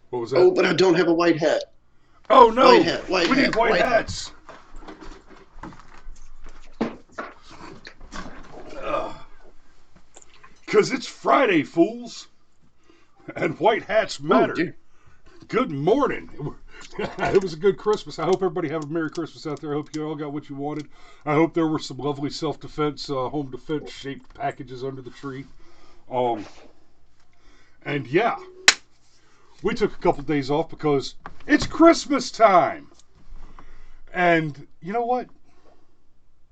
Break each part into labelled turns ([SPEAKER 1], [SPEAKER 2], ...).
[SPEAKER 1] What was that?
[SPEAKER 2] Oh, but I don't have a white hat.
[SPEAKER 1] Oh
[SPEAKER 2] White
[SPEAKER 1] no!
[SPEAKER 2] hat, white
[SPEAKER 1] We need
[SPEAKER 2] hat,
[SPEAKER 1] white
[SPEAKER 2] white hat.
[SPEAKER 1] hats. Because it's Friday, fools, and white hats
[SPEAKER 2] Oh,
[SPEAKER 1] matter.
[SPEAKER 2] dear.
[SPEAKER 1] Good morning. It was a good Christmas. I hope everybody had a Merry Christmas out there. I hope you all got what you wanted. I hope there were some lovely self-defense, home defense shaped packages under the tree. Um, and yeah, we took a couple days off because it's Christmas time. And you know what?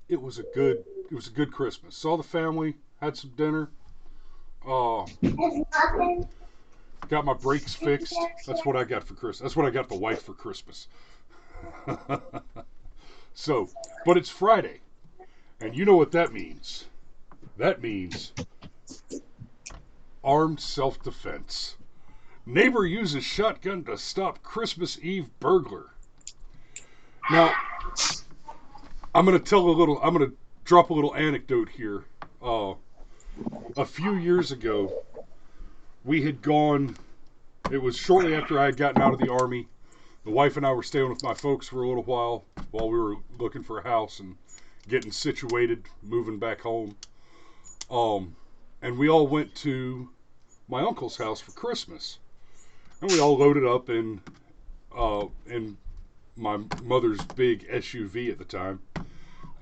[SPEAKER 1] It was a good Christmas. Saw the family, had some dinner. Uh, got my brakes fixed. That's what I got for Christmas. That's what I got the wife for Christmas. So, but it's Friday, and you know what that means. That means armed self-defense. Neighbor uses shotgun to stop Christmas Eve burglar. Now, I'm going to drop a little anecdote here. Uh, a few years ago, we had gone, it was shortly after I had gotten out of the Army. The wife and I were staying with my folks for a little while we were looking for a house and getting situated, moving back home. Um, and we all went to my uncle's house for Christmas, and we all loaded up in my mother's big SUV at the time.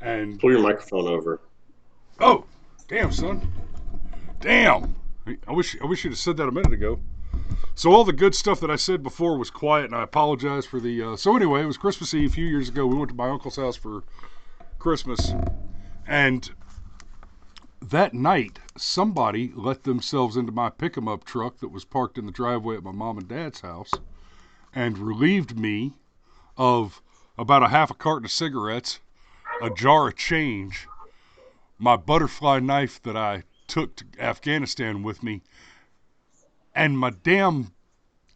[SPEAKER 1] And
[SPEAKER 2] Pull your microphone over.
[SPEAKER 1] oh, damn, son, damn! I wish you'd have said that a minute ago. So all the good stuff that I said before was quiet, and I apologize for the. So anyway, it was Christmas Eve a few years ago. We went to my uncle's house for Christmas, and that night somebody let themselves into my pick 'em up truck that was parked in the driveway at my mom and dad's house, and relieved me of about a half a carton of cigarettes, a jar of change, my butterfly knife that I took to Afghanistan with me, and my damn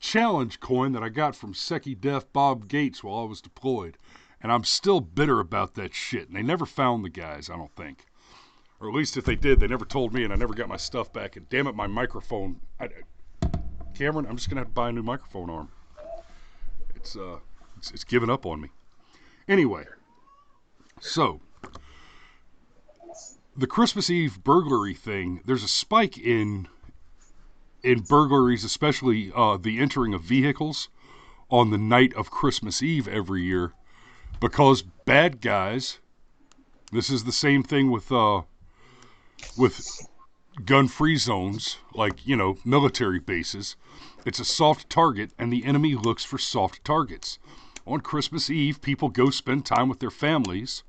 [SPEAKER 1] challenge coin that I got from Secchi Def Bob Gates while I was deployed. And I'm still bitter about that shit. And they never found the guys, I don't think. Or at least if they did, they never told me, and I never got my stuff back. And damn it, my microphone. Cameron, I'm just going to have to buy a new microphone arm. It's given up on me. Anyway, so the Christmas Eve burglary thing, there's a spike in burglaries, especially the entering of vehicles on the night of Christmas Eve every year, because bad guys. This is the same thing with gun-free zones, like military bases. It's a soft target, and the enemy looks for soft targets. On Christmas Eve, people go spend time with their families,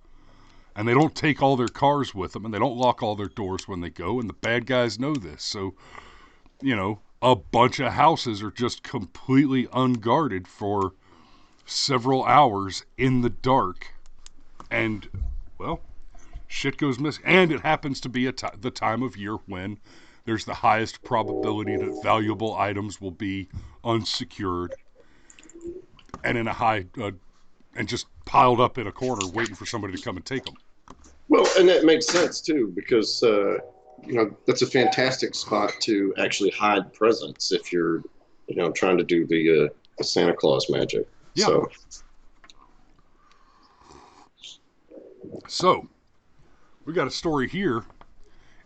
[SPEAKER 1] and they don't take all their cars with them, and they don't lock all their doors when they go, and the bad guys know this. So, a bunch of houses are just completely unguarded for several hours in the dark, and, well, shit goes missing. And it happens to be the time of year when there's the highest probability that valuable items will be unsecured and in a high and just piled up in a corner waiting for somebody to come and take them.
[SPEAKER 2] Well, and that makes sense too, because that's a fantastic spot to actually hide presents if you're, trying to do the Santa Claus magic.
[SPEAKER 1] Yeah.
[SPEAKER 2] So,
[SPEAKER 1] So we got a story here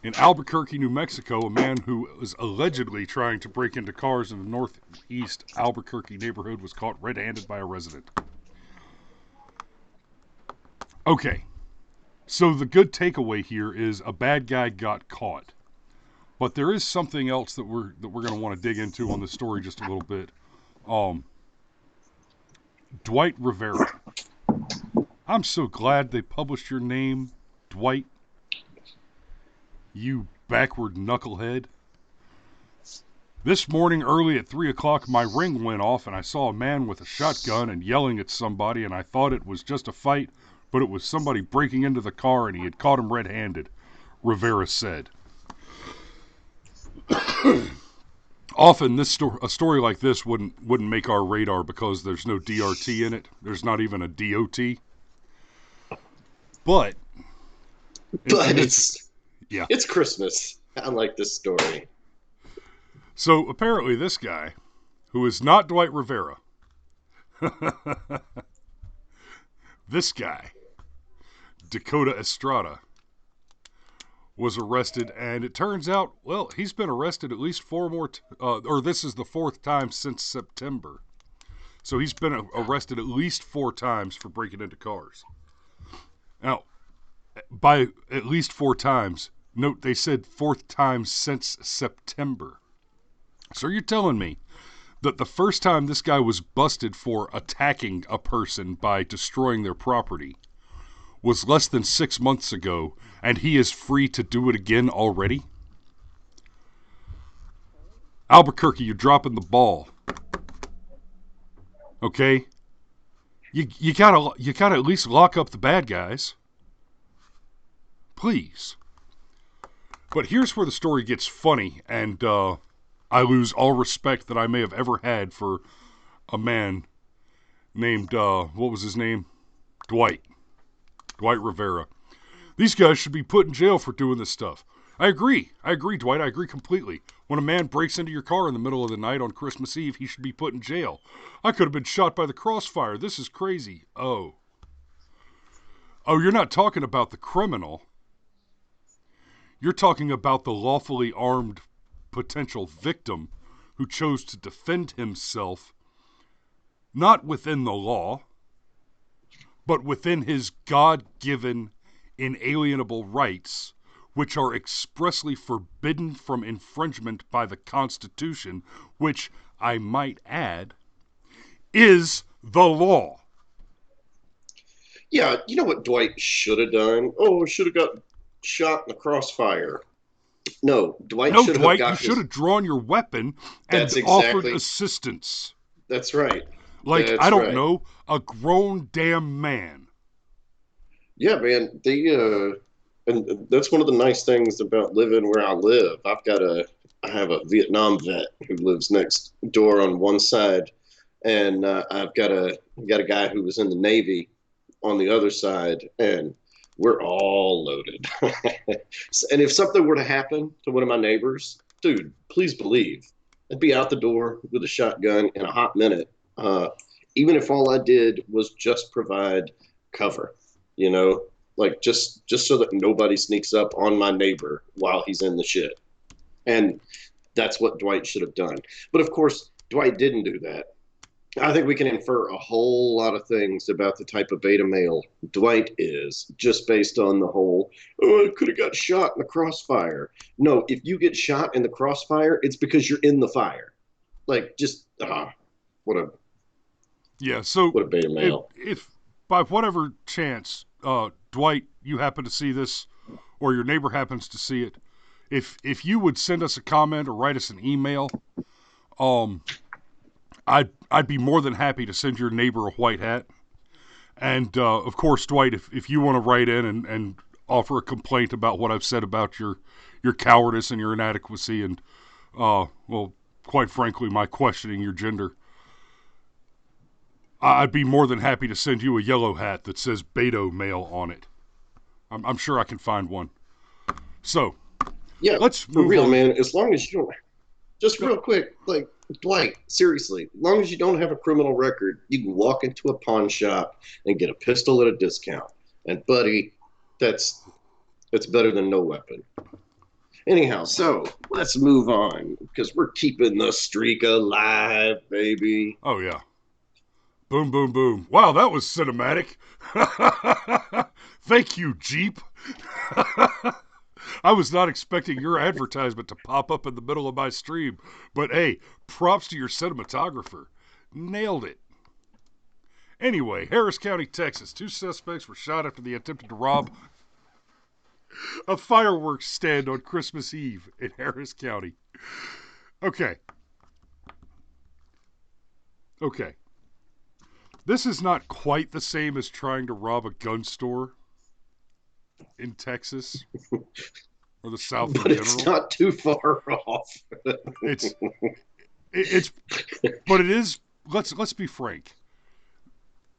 [SPEAKER 1] in Albuquerque, New Mexico. A man who was allegedly trying to break into cars in the northeast Albuquerque neighborhood was caught red-handed by a resident. Okay, so the good takeaway here is a bad guy got caught. But there is something else that we're going to want to dig into on this story just a little bit. Um, Dwight Rivera. I'm so glad they published your name, Dwight. You backward knucklehead. This morning, early at 3 o'clock, my ring went off and I saw a man with a shotgun and yelling at somebody, and I thought it was just a fight, but it was somebody breaking into the car and he had caught him red-handed, Rivera said. Often a story like this wouldn't make our radar because there's no DRT in it. There's not even a DOT. But yeah.
[SPEAKER 2] It's Christmas. I like this story.
[SPEAKER 1] So apparently this guy, who is not Dwight Rivera. This guy, Dakota Estrada, was arrested, and it turns out, well, he's been arrested at least four more, or this is the fourth time since September. So he's been arrested at least 4 times for breaking into cars. Now, by at least 4 times, note they said 4th time since September. So you're telling me that the first time this guy was busted for attacking a person by destroying their property was less than 6 months ago, and he is free to do it again already? Albuquerque, you're dropping the ball. Okay? You gotta at least lock up the bad guys. Please. But here's where the story gets funny, and I lose all respect that I may have ever had for a man named, what was his name? Dwight Rivera. These guys should be put in jail for doing this stuff. I agree, Dwight. I agree completely. When a man breaks into your car in the middle of the night on Christmas Eve, he should be put in jail. I could have been shot by the crossfire. This is crazy. Oh, you're not talking about the criminal. You're talking about the lawfully armed potential victim who chose to defend himself, not within the law, but within his God-given inalienable rights, which are expressly forbidden from infringement by the Constitution, which, I might add, is the law.
[SPEAKER 2] Yeah, you know what Dwight should have done? Oh, should have got shot in the crossfire. No, Dwight should have got
[SPEAKER 1] you should have drawn your weapon and offered assistance.
[SPEAKER 2] That's right.
[SPEAKER 1] Like, I don't know, a grown damn man.
[SPEAKER 2] Yeah, man. And that's one of the nice things about living where I live. I have a Vietnam vet who lives next door on one side, and I've got a guy who was in the Navy on the other side, and we're all loaded. And if something were to happen to one of my neighbors, dude, please believe I'd be out the door with a shotgun in a hot minute. Even if all I did was just provide cover, like just so that nobody sneaks up on my neighbor while he's in the shit. And that's what Dwight should have done. But of course, Dwight didn't do that. I think we can infer a whole lot of things about the type of beta male Dwight is, just based on the whole, I could have got shot in the crossfire. No, if you get shot in the crossfire, it's because you're in the fire. Like, just, what a beta male.
[SPEAKER 1] If by whatever chance, Dwight, you happen to see this, or your neighbor happens to see it, if you would send us a comment or write us an email, I'd be more than happy to send your neighbor a white hat. And, of course, Dwight, if you want to write in and offer a complaint about what I've said about your cowardice and your inadequacy and, well, quite frankly, my questioning your gender, I'd be more than happy to send you a yellow hat that says Beto male on it. I'm sure I can find one. So,
[SPEAKER 2] yeah,
[SPEAKER 1] let's
[SPEAKER 2] move on, man. As long as you don't, just
[SPEAKER 1] Go.
[SPEAKER 2] Real quick, like, Dwight, seriously, as long as you don't have a criminal record, you can walk into a pawn shop and get a pistol at a discount. And buddy, that's better than no weapon. Anyhow, so let's move on, because we're keeping the streak alive, baby.
[SPEAKER 1] Oh, yeah. Boom, boom, boom. Wow, that was cinematic. Thank you, Jeep. I was not expecting your advertisement to pop up in the middle of my stream, but hey, props to your cinematographer. Nailed it. Anyway, Harris County, Texas. 2 suspects were shot after they attempted to rob a fireworks stand on Christmas Eve in Harris County. Okay. This is not quite the same as trying to rob a gun store in Texas or the South in
[SPEAKER 2] But
[SPEAKER 1] general.
[SPEAKER 2] it's not too far off.
[SPEAKER 1] It's but it is. Let's be frank.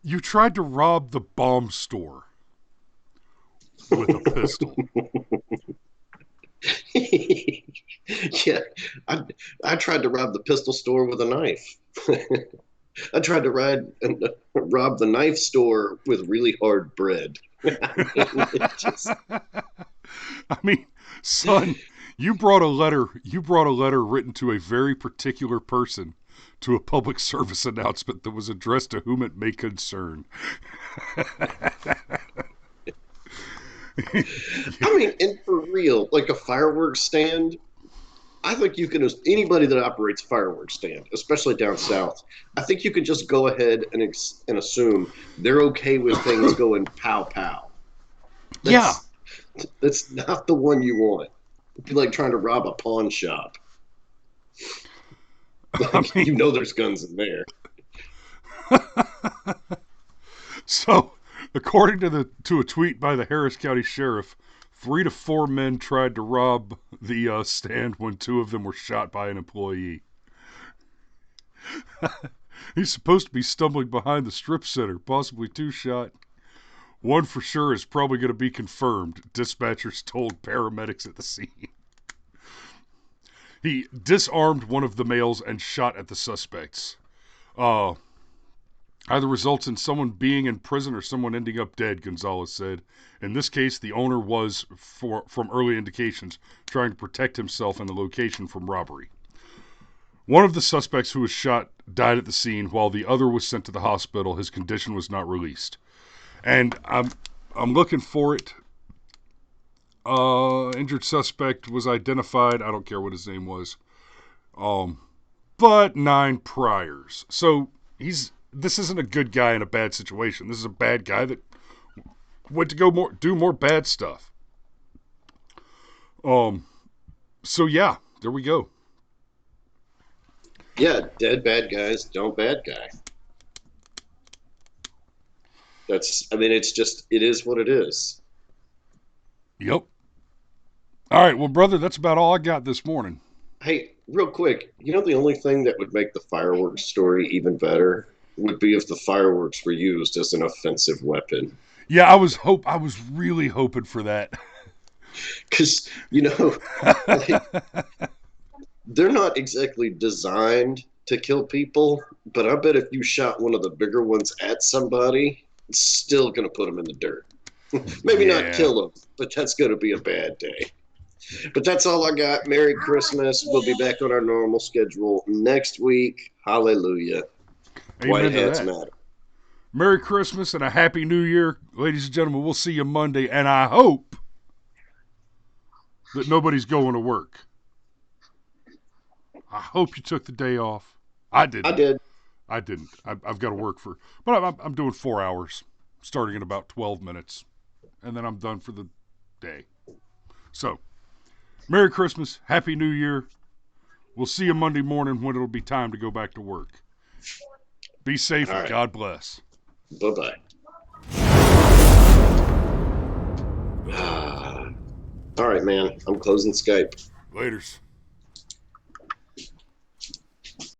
[SPEAKER 1] You tried to rob the bomb store with a pistol.
[SPEAKER 2] Yeah, I tried to rob the pistol store with a knife. I tried to rob the knife store with really hard bread.
[SPEAKER 1] I mean, son, you brought a letter. You brought a letter written to a very particular person to a public service announcement that was addressed to whom it may concern.
[SPEAKER 2] I mean, and for real, like a fireworks stand, I think you can, anybody that operates a fireworks stand, especially down south, I think you can just go ahead and assume they're okay with things going pow pow.
[SPEAKER 1] Yeah.
[SPEAKER 2] That's not the one you want. It'd be like trying to rob a pawn shop.
[SPEAKER 1] I mean,
[SPEAKER 2] You know there's guns in there.
[SPEAKER 1] So, according to a tweet by the Harris County Sheriff, 3 to 4 men tried to rob the stand when 2 of them were shot by an employee. He's supposed to be stumbling behind the strip center, possibly 2 shot. One for sure is probably going to be confirmed, dispatchers told paramedics at the scene. He disarmed one of the males and shot at the suspects. Either results in someone being in prison or someone ending up dead, Gonzalez said. In this case, the owner was, from early indications, trying to protect himself and the location from robbery. One of the suspects who was shot died at the scene, while the other was sent to the hospital. His condition was not released. And I'm looking for it. Injured suspect was identified. I don't care what his name was. But 9 priors. So this isn't a good guy in a bad situation. This is a bad guy that went to do more bad stuff. So yeah, there we go.
[SPEAKER 2] Yeah, dead bad guys don't bad guy. It is what it is.
[SPEAKER 1] Yep. All right, well, brother, that's about all I got this morning.
[SPEAKER 2] Hey, real quick, the only thing that would make the fireworks story even better would be if the fireworks were used as an offensive weapon.
[SPEAKER 1] Yeah, I was really hoping for that.
[SPEAKER 2] Because, like, they're not exactly designed to kill people, but I bet if you shot one of the bigger ones at somebody, it's still going to put them in the dirt. Maybe not kill them, but that's going to be a bad day. But that's all I got. Merry Christmas. We'll be back on our normal schedule next week. Hallelujah.
[SPEAKER 1] Amen.
[SPEAKER 2] White hats matter.
[SPEAKER 1] Merry Christmas and a Happy New Year. Ladies and gentlemen, we'll see you Monday, and I hope that nobody's going to work. I hope you took the day off. I didn't.
[SPEAKER 2] I did.
[SPEAKER 1] I've got to work but I'm doing 4 hours, starting in about 12 minutes, and then I'm done for the day. So, Merry Christmas, Happy New Year. We'll see you Monday morning when it'll be time to go back to work. Be safe and God bless.
[SPEAKER 2] Bye-bye. All right, man. I'm closing Skype.
[SPEAKER 1] Laters.